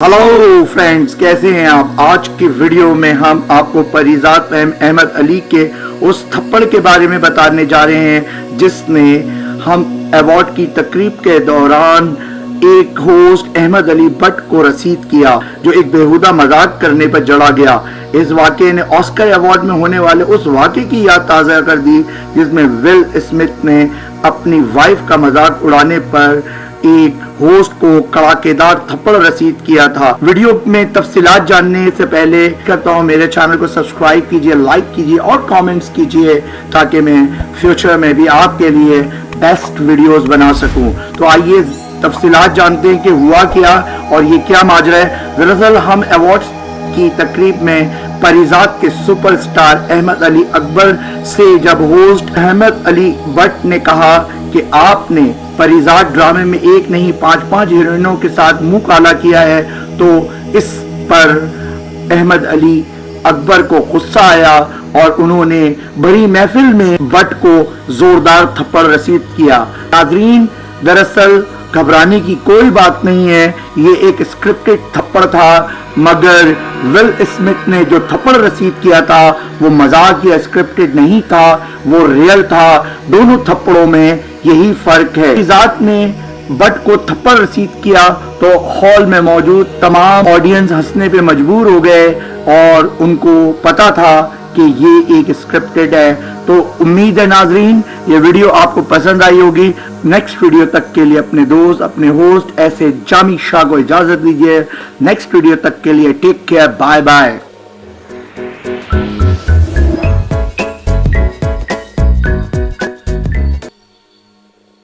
Hello friends, कैसे हैं आप। आज की वीडियो में हम आपको परिजात अहमद अली के उस थप्पड़ के बारे में बताने जा रहे हैं जिसने हम अवार्ड की तकरीब के दौरान एक होस्ट अहमद अली भट्ट को रसीद किया, जो एक बेहुदा मजाक करने पर जड़ा गया। इस वाक़े ने ऑस्कर अवार्ड में होने वाले उस वाक़े की याद ताज़ा कर दी जिसमें विल स्मिथ ने अपनी वाइफ का मजाक उड़ाने पर एक होस्ट को कड़ाकेदार थप्पड़ रसीद किया था। वीडियो में तफसीलात जानने से पहले कहता हूँ मेरे चैनल को सब्सक्राइब कीजिए, लाइक कीजिए और कमेंट्स कीजिए ताकि मैं फ्यूचर में भी आपके लिए बेस्ट वीडियोस बना सकूं। तो आइए तफसीलात जानते हैं कि हुआ क्या और ये क्या माजरा है। दरअसल हम अवार्ड्स की तकरीब में परिजात के सुपरस्टार अहमद अली अकबर से जब होस्ट अहमद अली भट्ट ने कहा कि आपने परिजात ड्रामे में एक नहीं 5-5 हीरोइनों के साथ मुंह काला किया है, तो इस पर अहमद अली अकबर को गुस्सा आया और उन्होंने बड़ी महफिल में भट्ट को जोरदार थप्पड़ रसीद किया। नाज़रीन, दरअसल घबराने की कोई बात नहीं है, ये एक स्क्रिप्टेड थप्पड़ था, मगर विल स्मिथ ने जो थप्पड़ रसीद किया था वो मजाक या स्क्रिप्टेड नहीं था, वो रियल था। दोनों थप्पड़ों में यही फर्क है। परिजात ने भट्ट को थप्पड़ रसीद किया तो हॉल में मौजूद तमाम ऑडियंस हंसने पे मजबूर हो गए और उनको पता था कि ये एक स्क्रिप्टेड है। तो उम्मीद है नाजरीन ये वीडियो आपको पसंद आई होगी। नेक्स्ट वीडियो तक के लिए अपने दोस्त, अपने होस्ट ऐसे जामी शाह को इजाजत दीजिए। नेक्स्ट वीडियो तक के लिए टेक केयर, बाय बाय।